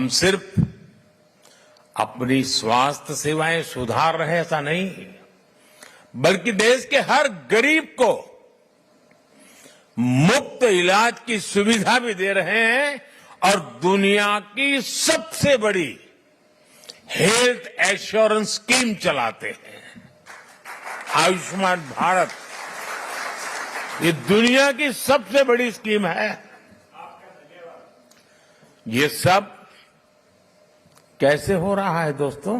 हम सिर्फ अपनी स्वास्थ्य सेवाएं सुधार रहे ऐसा नहीं, बल्कि देश के हर गरीब को मुफ्त इलाज की सुविधा भी दे रहे हैं और दुनिया की सबसे बड़ी हेल्थ एश्योरेंस स्कीम चलाते हैं। आयुष्मान भारत ये दुनिया की सबसे बड़ी स्कीम है। ये सब कैसे हो रहा है दोस्तों?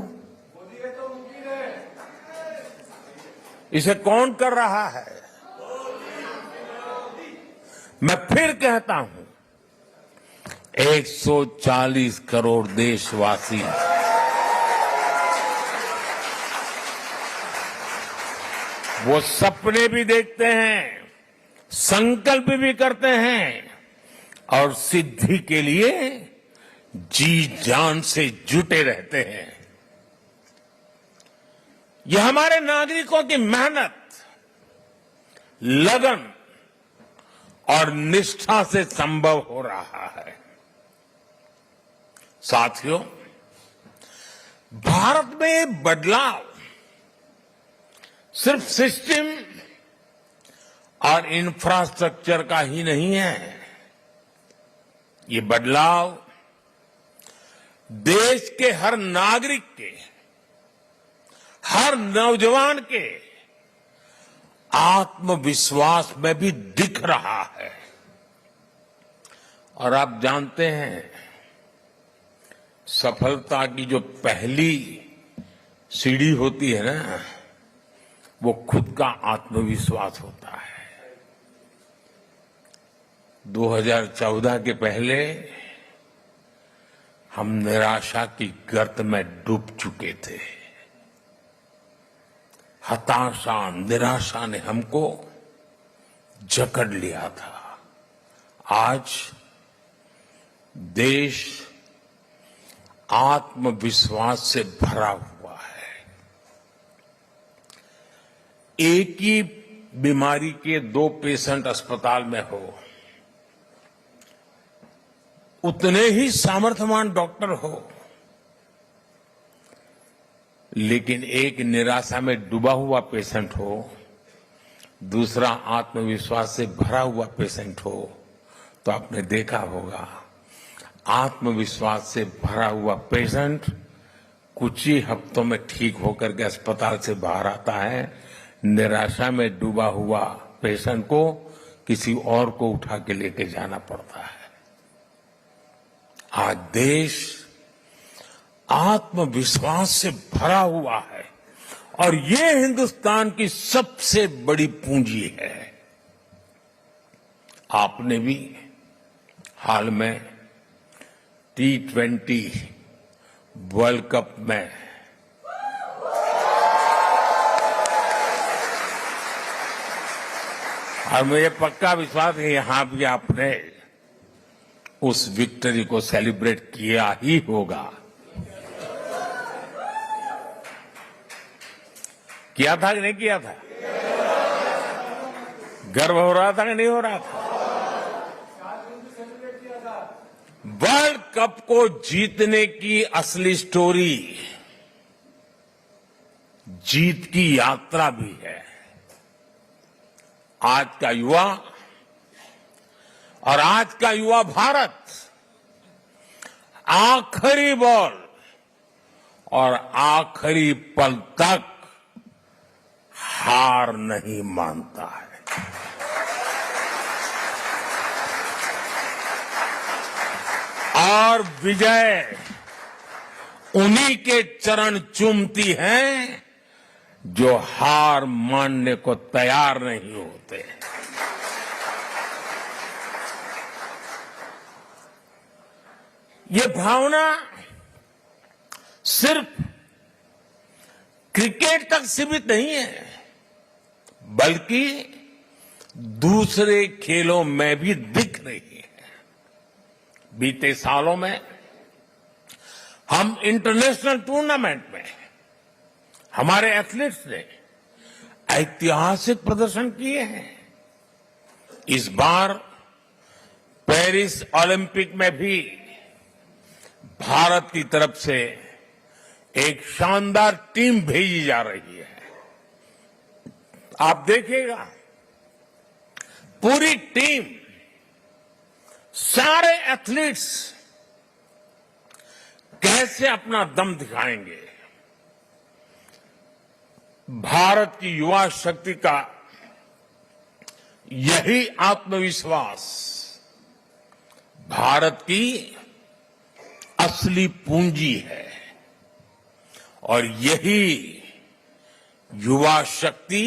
इसे कौन कर रहा है? मैं फिर कहता हूं, 140 करोड़ देशवासी वो सपने भी देखते हैं, संकल्प भी करते हैं और सिद्धि के लिए जी जान से जुटे रहते हैं। यह हमारे नागरिकों की मेहनत, लगन और निष्ठा से संभव हो रहा है। साथियों, भारत में बदलाव सिर्फ सिस्टम और इंफ्रास्ट्रक्चर का ही नहीं है। ये बदलाव देश के हर नागरिक के, हर नौजवान के आत्मविश्वास में भी दिख रहा है। और आप जानते हैं, सफलता की जो पहली सीढ़ी होती है ना, वो खुद का आत्मविश्वास होता है। 2014 के पहले हम निराशा की गर्त में डूब चुके थे। हताशा, निराशा ने हमको जकड़ लिया था। आज देश आत्मविश्वास से भरा हुआ है। एक ही बीमारी के 2 पेशेंट अस्पताल में हो, उतने ही सामर्थ्यवान डॉक्टर हो, लेकिन एक निराशा में डूबा हुआ पेशेंट हो, दूसरा आत्मविश्वास से भरा हुआ पेशेंट हो, तो आपने देखा होगा आत्मविश्वास से भरा हुआ पेशेंट कुछ ही हफ्तों में ठीक होकर के अस्पताल से बाहर आता है। निराशा में डूबा हुआ पेशेंट को किसी और को उठा के लेके जाना पड़ता है। आज देश आत्मविश्वास से भरा हुआ है और ये हिंदुस्तान की सबसे बड़ी पूंजी है। आपने भी हाल में T20 वर्ल्ड कप में और मुझे पक्का विश्वास है यहां भी आपने उस विक्ट्री को सेलिब्रेट किया ही होगा। किया था कि नहीं किया था? गर्व हो रहा था कि नहीं हो रहा था? वर्ल्ड कप को जीतने की असली स्टोरी जीत की यात्रा भी है। आज का युवा और आज का युवा भारत आखिरी बॉल और आखिरी पल तक हार नहीं मानता है। और विजय उन्हीं के चरण चूमती हैं जो हार मानने को तैयार नहीं होते। ये भावना सिर्फ क्रिकेट तक सीमित नहीं है, बल्कि दूसरे खेलों में भी दिख रही है। बीते सालों में हम इंटरनेशनल टूर्नामेंट में हमारे एथलीट्स ने ऐतिहासिक प्रदर्शन किए हैं। इस बार पेरिस ओलंपिक में भी भारत की तरफ से एक शानदार टीम भेजी जा रही है। आप देखिएगा, पूरी टीम, सारे एथलीट्स कैसे अपना दम दिखाएंगे। भारत की युवा शक्ति का यही आत्मविश्वास भारत की असली पूंजी है और यही युवा शक्ति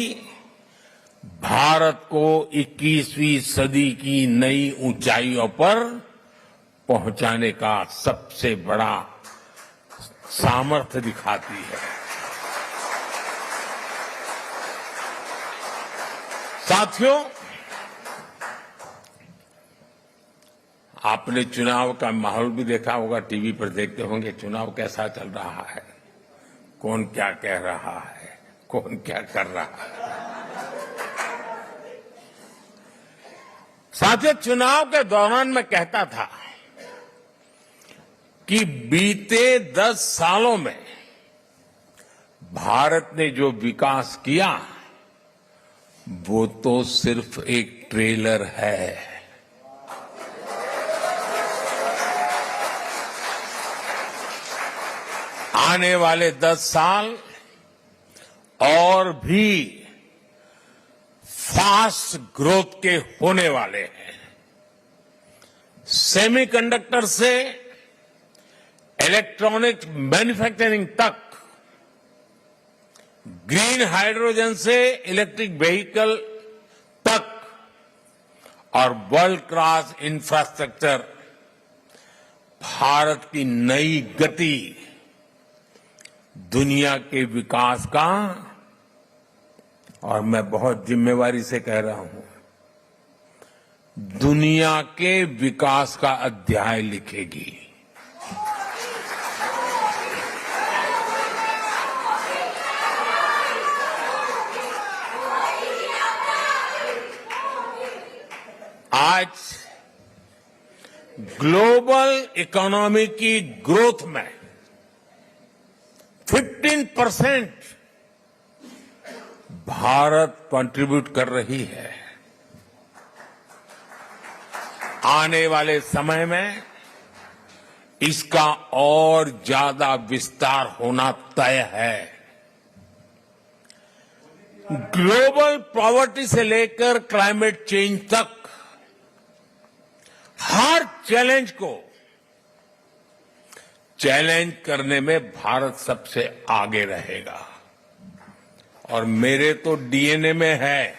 भारत को 21वीं सदी की नई ऊंचाइयों पर पहुंचाने का सबसे बड़ा सामर्थ्य दिखाती है। साथियों, आपने चुनाव का माहौल भी देखा होगा, टीवी पर देखते होंगे चुनाव कैसा चल रहा है, कौन क्या कह रहा है, कौन क्या कर रहा है। साथियों, चुनाव के दौरान मैं कहता था कि बीते 10 सालों में भारत ने जो विकास किया वो तो सिर्फ एक ट्रेलर है। आने वाले 10 साल और भी फास्ट ग्रोथ के होने वाले हैं। सेमीकंडक्टर से इलेक्ट्रॉनिक मैन्युफैक्चरिंग तक, ग्रीन हाइड्रोजन से इलेक्ट्रिक व्हीकल तक और वर्ल्ड क्लास इंफ्रास्ट्रक्चर, भारत की नई गति दुनिया के विकास का, और मैं बहुत जिम्मेवारी से कह रहा हूं, दुनिया के विकास का अध्याय लिखेगी। आज ग्लोबल इकोनॉमी की ग्रोथ में 15% भारत कंट्रीब्यूट कर रही है। आने वाले समय में इसका और ज्यादा विस्तार होना तय है। ग्लोबल पॉवर्टी से लेकर क्लाइमेट चेंज तक हर चैलेंज को चैलेंज करने में भारत सबसे आगे रहेगा और मेरे तो डीएनए में है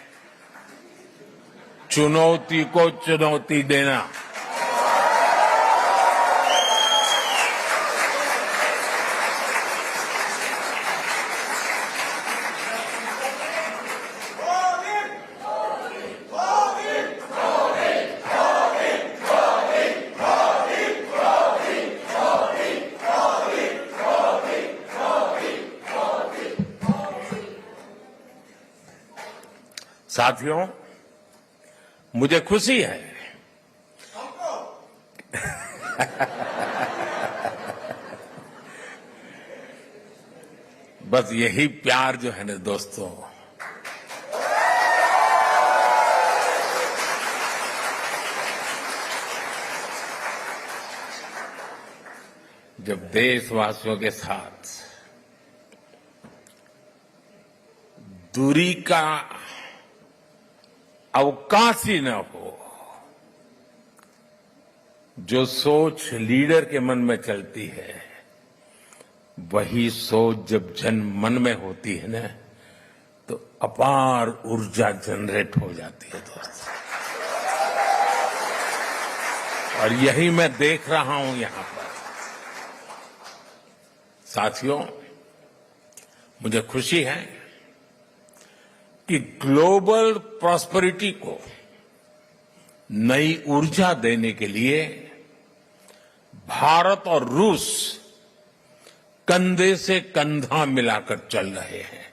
चुनौती को चुनौती देना। साथियों, मुझे खुशी है बस यही प्यार जो है ना दोस्तों, जब देशवासियों के साथ दूरी का अवकाश ही न हो, जो सोच लीडर के मन में चलती है वही सोच जब जन मन में होती है ना, तो अपार ऊर्जा जनरेट हो जाती है दोस्तों। और यही मैं देख रहा हूं यहां पर। साथियों, मुझे खुशी है कि ग्लोबल प्रॉस्पेरिटी को नई ऊर्जा देने के लिए भारत और रूस कंधे से कंधा मिलाकर चल रहे हैं।